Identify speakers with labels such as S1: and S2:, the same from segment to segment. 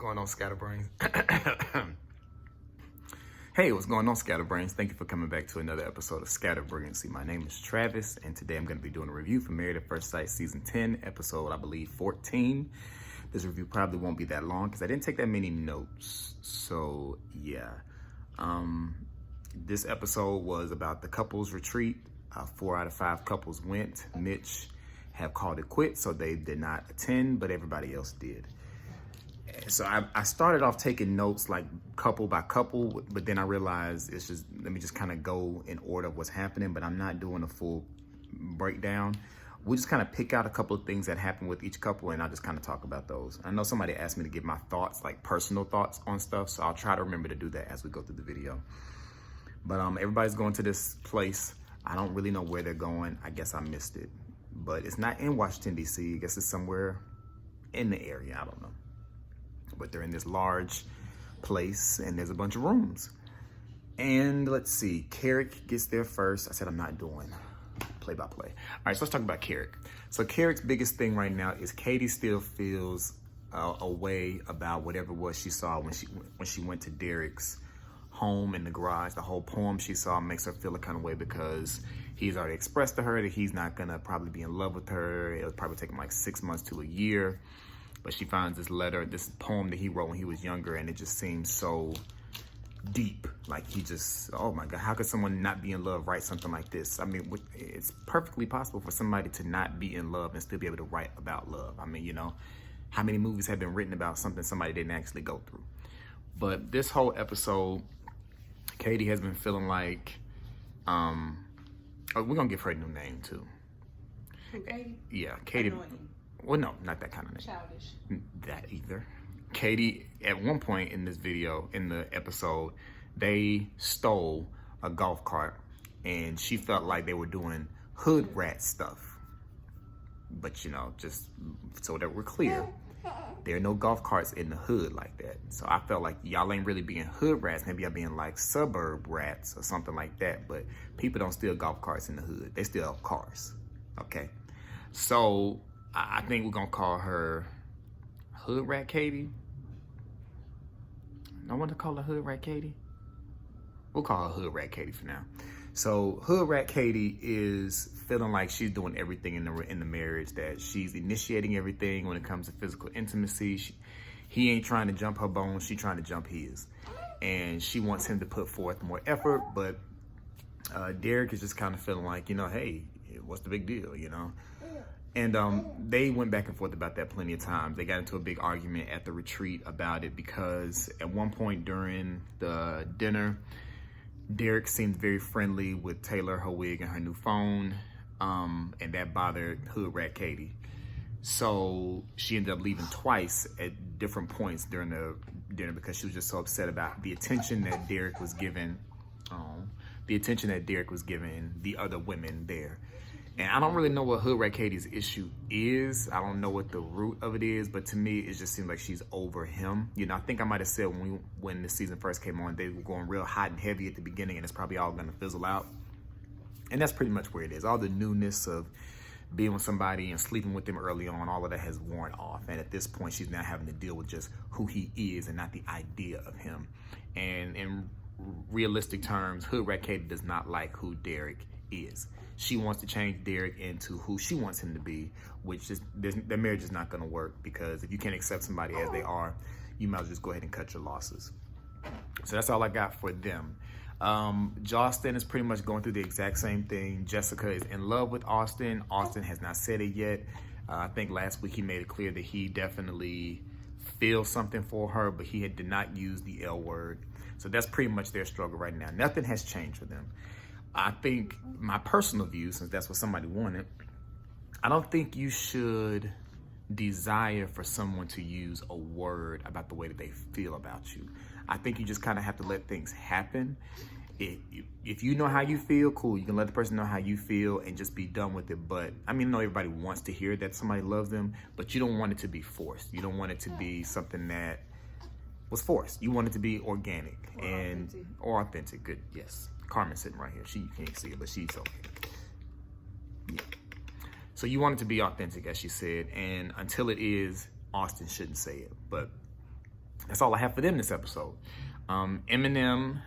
S1: going on, Scatterbrains? Hey, what's going on, Scatterbrains? Thank you for coming back to another episode of Brilliancy. My name is Travis, and today I'm going to be doing a review for Married at First Sight Season 10, episode, I believe, 14. This review probably won't be that long because I didn't take that many notes. So, yeah. This episode was about the couples retreat. 4 out of 5 couples went. Mitch have called it quits, so they did not attend, but everybody else did. So I started off taking notes like couple by couple, but then I realized it's just, let me just kind of go in order of what's happening, but I'm not doing a full breakdown. We'll just kind of pick out a couple of things that happen with each couple, and I'll just kind of talk about those. I know somebody asked me to give my thoughts, like personal thoughts on stuff, so I'll try to remember to do that as we go through the video. But everybody's going to this place. I don't really know where they're going. I guess I missed it, but it's not in Washington, D.C. I guess it's somewhere in the area. I don't know. But they're in this large place and there's a bunch of rooms. And let's see, Carrick gets there first. I said I'm not doing play-by-play. All right, so let's talk about Carrick. So Carrick's biggest thing right now is Katie still feels a way about whatever it was she saw when she went to Derek's home in the garage. The whole poem she saw makes her feel a kind of way because he's already expressed to her that he's not gonna probably be in love with her. It'll probably take him like 6 months to a year. But she finds this letter, this poem that he wrote when he was younger, and it just seems so deep. Like he just, oh my God, how could someone not be in love write something like this? I mean, it's perfectly possible for somebody to not be in love and still be able to write about love. I mean, you know, how many movies have been written about something somebody didn't actually go through? But this whole episode, Katie has been feeling like, oh, we're gonna give her a new name too.
S2: Katie?
S1: Yeah, Katie.
S2: Annoying.
S1: Well, no, not that kind of name.
S2: Childish.
S1: That either. Katie, at one point in this video, in the episode, they stole a golf cart and she felt like they were doing hood rat stuff. But, you know, just so that we're clear, there are no golf carts in the hood like that. So I felt like y'all ain't really being hood rats. Maybe y'all being like suburb rats or something like that. But people don't steal golf carts in the hood. They steal cars. Okay? So I think we're gonna call her Hood Rat Katie. I want to call her Hood Rat Katie. We'll call her Hood Rat Katie for now. So Hood Rat Katie is feeling like she's doing everything in the marriage, that she's initiating everything when it comes to physical intimacy. He ain't trying to jump her bones, she's trying to jump his. And she wants him to put forth more effort, but Derek is just kind of feeling like, you know, hey, what's the big deal, you know? And they went back and forth about that plenty of times. They got into a big argument at the retreat about it because at one point during the dinner, Derek seemed very friendly with Taylor, her wig, and her new phone, and that bothered Hood Rat Katie. So she ended up leaving twice at different points during the dinner because she was just so upset about the attention that Derek was giving, the other women there. And I don't really know what Hood Rat Katie's issue is. I don't know what the root of it is, but to me, it just seems like she's over him. You know, I think I might have said when the season first came on, they were going real hot and heavy at the beginning, and it's probably all gonna fizzle out. And that's pretty much where it is. All the newness of being with somebody and sleeping with them early on, all of that has worn off. And at this point, she's now having to deal with just who he is and not the idea of him. And in realistic terms, Hood Rat Katie does not like who Derek is. She wants to change Derek into who she wants him to be, which is, their marriage is not going to work because if you can't accept somebody as they are, you might as well just go ahead and cut your losses. So that's all I got for them. Justin is pretty much going through the exact same thing. Jessica is in love with Austin. Austin has not said it yet. I think last week he made it clear that he definitely feels something for her, but he did not use the L word. So that's pretty much their struggle right now. Nothing has changed for them. I think my personal view, since that's what somebody wanted, I don't think you should desire for someone to use a word about the way that they feel about you. I think you just kind of have to let things happen. If you know how you feel, cool. You can let the person know how you feel and just be done with it. But I mean, I know everybody wants to hear that somebody loves them, but you don't want it to be forced. You don't want it to be something that was forced. You want it to be organic or authentic. Good, yes. Carmen's sitting right here. You can't see it, but she's okay. Yeah. So you want it to be authentic, as she said, and until it is, Austin shouldn't say it. But that's all I have for them this episode. Eminem,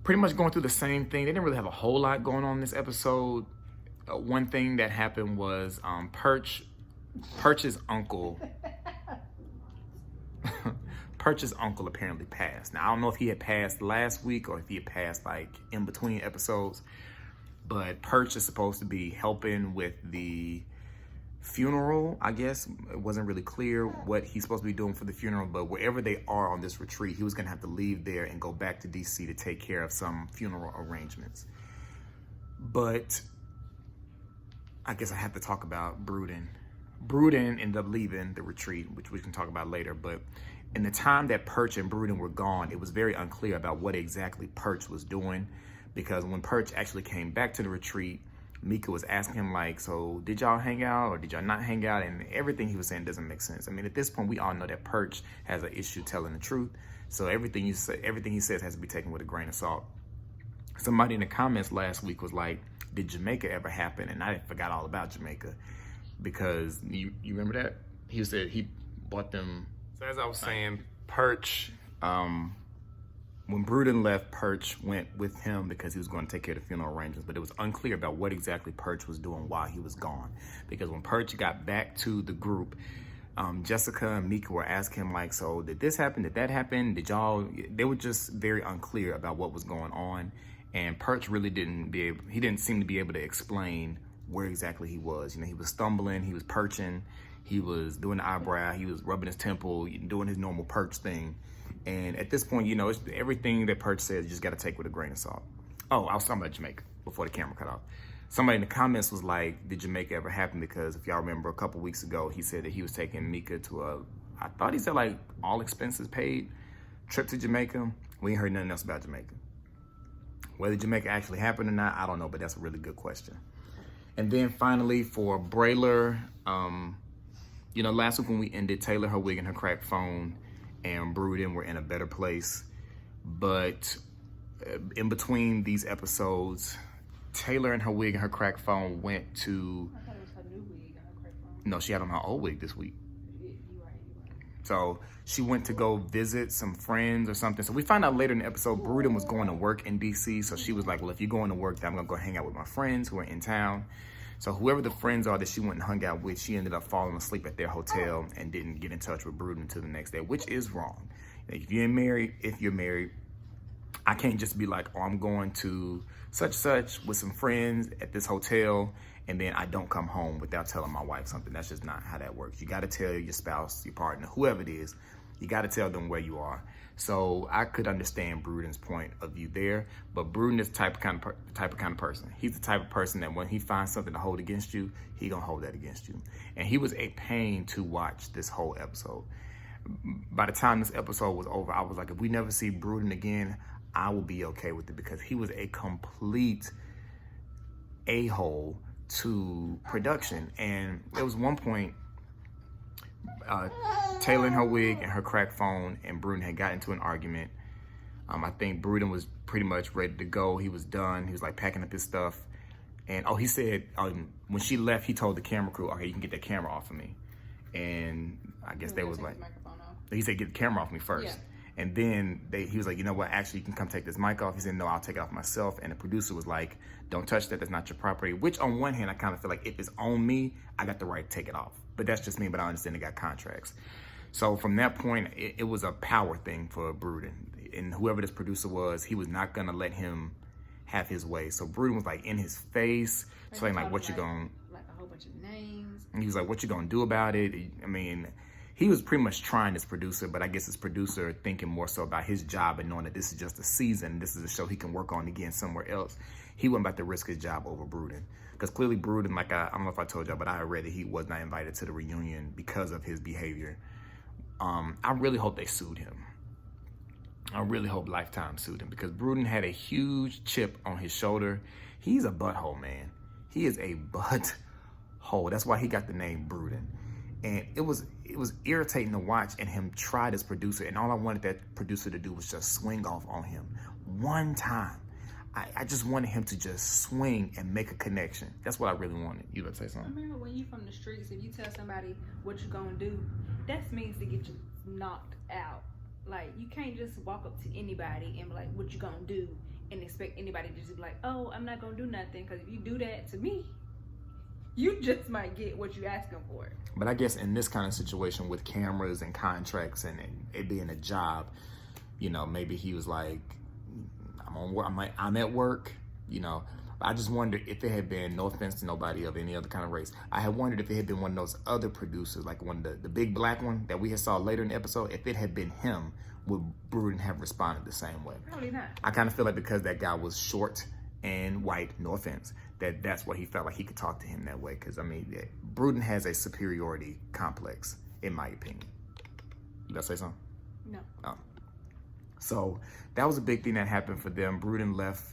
S1: pretty much going through the same thing. They didn't really have a whole lot going on this episode. One thing that happened was Perch's uncle. Perch's uncle apparently passed. Now, I don't know if he had passed last week or if he had passed like in between episodes, but Perch is supposed to be helping with the funeral, I guess. It wasn't really clear what he's supposed to be doing for the funeral, but wherever they are on this retreat, he was gonna have to leave there and go back to DC to take care of some funeral arrangements. But I guess I have to talk about Bruton. Bruton ended up leaving the retreat, which we can talk about later, but in the time that Perch and Bruton were gone, it was very unclear about what exactly Perch was doing, because when Perch actually came back to the retreat, Mika was asking him like, so did y'all hang out or did y'all not hang out? And everything he was saying doesn't make sense. I mean, at this point, we all know that Perch has an issue telling the truth. So everything he says has to be taken with a grain of salt. Somebody in the comments last week was like, did Jamaica ever happen? And I forgot all about Jamaica, because you remember that? He said he bought them. So as I was saying, Perch, when Bruton left, Perch went with him because he was going to take care of the funeral arrangements, but it was unclear about what exactly Perch was doing while he was gone. Because when Perch got back to the group, Jessica and Mika were asking him like, so did this happen? Did that happen? Did y'all? They were just very unclear about what was going on. And Perch really didn't seem to be able to explain where exactly he was. You know, he was stumbling, he was perching, he was doing the eyebrow, he was rubbing his temple, doing his normal Perch thing. And at this point, you know, it's everything that Perch says, you just got to take with a grain of salt. Oh, I was talking about Jamaica before the camera cut off. Somebody in the comments was like, did Jamaica ever happen? Because if y'all remember, a couple weeks ago, he said that he was taking Mika to I thought he said like all expenses paid trip to Jamaica. We ain't heard nothing else about Jamaica. Whether Jamaica actually happened or not, I don't know, but that's a really good question. And then finally for Brayler, you know, last week when we ended, Taylor, her wig, and her cracked phone, and Bruton were in a better place. But in between these episodes, Taylor and her wig and her cracked phone went to...
S2: I thought it was her new wig and her cracked phone.
S1: No, she had on her old wig this week.
S2: You right.
S1: So she went to go visit some friends or something. So we found out later in the episode, Bruton was going to work in DC. So she was like, well, if you're going to work, then I'm going to go hang out with my friends who are in town. So whoever the friends are that she went and hung out with, she ended up falling asleep at their hotel and didn't get in touch with Bruton until the next day, which is wrong. If you're married, I can't just be like, oh, I'm going to such with some friends at this hotel, and then I don't come home without telling my wife something. That's just not how that works. You got to tell your spouse, your partner, whoever it is, you got to tell them where you are. So I could understand Bruton's point of view there, but Bruton is the type of kind of person. He's the type of person that when he finds something to hold against you, he gonna hold that against you. And he was a pain to watch this whole episode. By the time this episode was over, I was like, if we never see Bruton again, I will be okay with it, because he was a complete a-hole to production. And there was one point, Taylor and her wig and her cracked phone and Bruton had got into an argument. I think Bruton was pretty much ready to go. He was done. He was like packing up his stuff. And he said when she left, he told the camera crew, okay, you can get that camera off of me. And I guess they was like, he said, get the camera off me first. Yeah. And then he was like, you know what, actually you can come take this mic off. He said, no, I'll take it off myself. And the producer was like, don't touch that, that's not your property. Which on one hand, I kind of feel like if it's on me, I got the right to take it off. But that's just me, but I understand they got contracts. So from that point, it was a power thing for Bruton. And whoever this producer was, he was not gonna let him have his way. So Bruton was like in his face, saying like, what you gonna...
S2: Like a whole bunch of names.
S1: And he was like, what you gonna do about it? I mean, he was pretty much trying this producer, but I guess this producer thinking more so about his job and knowing that this is just a season, this is a show he can work on again somewhere else. He wasn't about to risk his job over Bruton. Because clearly Bruton, like I don't know if I told y'all, but I read that he was not invited to the reunion because of his behavior. I really hope they sued him. I really hope Lifetime sued him, because Bruton had a huge chip on his shoulder. He's a butthole, man. He is a butthole. That's why he got the name Bruton. And it was irritating to watch and him try this producer. And all I wanted that producer to do was just swing off on him one time. I just wanted him to just swing and make a connection. That's what I really wanted. You about to say something?
S2: I remember when you from the streets, if you tell somebody what you gonna do, that means to get you knocked out. Like, you can't just walk up to anybody and be like, what you gonna do? And expect anybody to just be like, oh, I'm not gonna do nothing. Because if you do that to me, you just might get what you asking for.
S1: But I guess in this kind of situation with cameras and contracts and it being a job, you know, maybe he was like, I'm on work, I'm at work, you know. I just wondered if it had been, no offense to nobody of any other kind of race, I had wondered if it had been one of those other producers, like one of the big black one that we had saw later in the episode, if it had been him, would Bruton have responded the same way?
S2: Probably not.
S1: I kind of feel like because that guy was short and white, no offense, that's what he felt like he could talk to him that way. Because, I mean, Bruton has a superiority complex, in my opinion. Did I say something?
S2: No.
S1: Oh. So that was a big thing that happened for them. Bruton left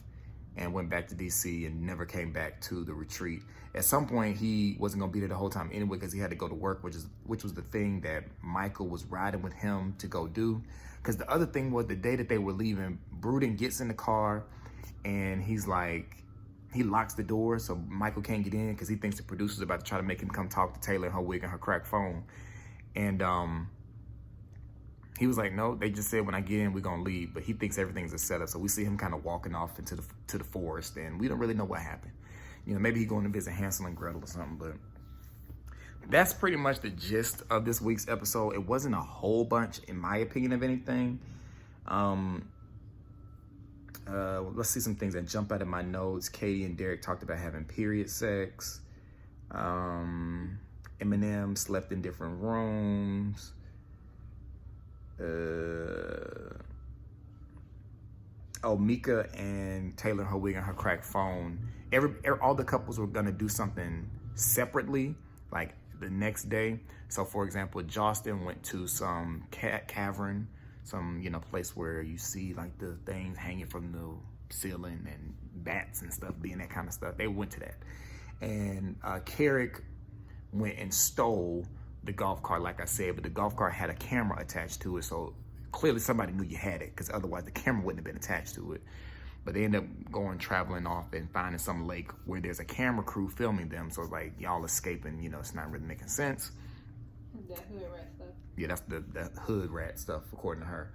S1: and went back to DC and never came back to the retreat. At some point, he wasn't gonna be there the whole time anyway because he had to go to work, which was the thing that Michael was riding with him to go do. Because the other thing was the day that they were leaving, Bruton gets in the car and he's like, he locks the door so Michael can't get in because he thinks the producer's about to try to make him come talk to Taylor and her wig and her cracked phone. And he was like, no, they just said when I get in, we're gonna leave. But he thinks everything's a setup. So we see him kind of walking off into the forest and we don't really know what happened. You know, maybe he's going to visit Hansel and Gretel or something, but that's pretty much the gist of this week's episode. It wasn't a whole bunch, in my opinion, of anything. Let's see some things that jump out of my notes. Katie and Derek talked about having period sex. Eminem slept in different rooms. Mika and Taylor, her wig and her cracked phone. All the couples were gonna do something separately, like the next day. So, for example, Jostin went to some cavern, some place where you see like the things hanging from the ceiling and bats and stuff, being that kind of stuff. They went to that, and Carrick went and stole the golf cart, like I said, but the golf cart had a camera attached to it, so clearly somebody knew you had it, because otherwise the camera wouldn't have been attached to it. But they end up traveling off and finding some lake where there's a camera crew filming them, so it's like y'all escaping, it's not really making sense.
S2: That hood rat stuff.
S1: Yeah, that's the hood rat stuff, according to her.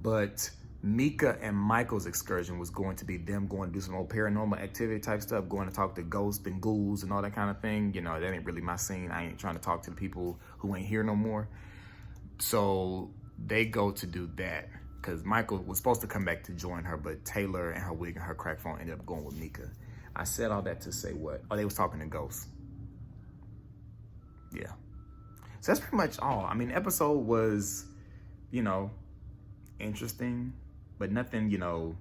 S1: But Mika and Michael's excursion was going to be them going to do some old paranormal activity type stuff, going to talk to ghosts and ghouls and all that kind of thing. That ain't really my scene. I ain't trying to talk to the people who ain't here no more. So they go to do that because Michael was supposed to come back to join her, but Taylor and her wig and her cracked phone ended up going with Mika. I said all that to say what? Oh, they was talking to ghosts. Yeah. So that's pretty much all. I mean, the episode was, interesting, but nothing,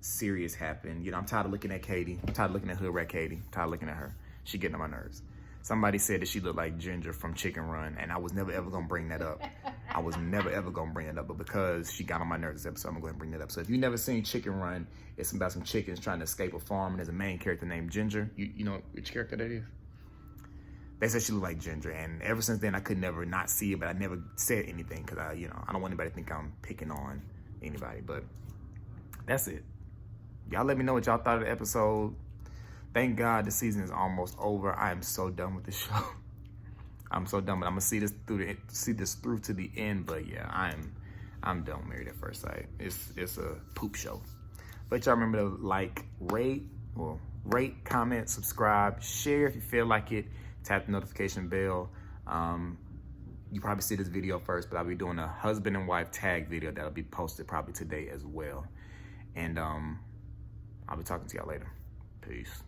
S1: serious happened. I'm tired of looking at Katie. I'm tired of looking at hood rat Katie. I'm tired of looking at her. She getting on my nerves. Somebody said that she looked like Ginger from Chicken Run, and I was never ever gonna bring that up. I was never ever gonna bring it up, but because she got on my nerves this episode, I'm gonna go ahead and bring that up. So if you've never seen Chicken Run, it's about some chickens trying to escape a farm, and there's a main character named Ginger. You know which character that is? They said she looked like Ginger, and ever since then I could never not see it, but I never said anything because I don't want anybody to think I'm picking on anybody. But that's it. Y'all let me know what y'all thought of the episode. Thank God the season is almost over. I am so done with the show. I'm so done, but I'm gonna see this through to the end. But yeah, I'm done with Married at First Sight. It's a poop show. But y'all remember to like, rate, comment, subscribe, share if you feel like it. Tap the notification bell. You probably see this video first, but I'll be doing a husband and wife tag video that'll be posted probably today as well. And I'll be talking to y'all later. Peace.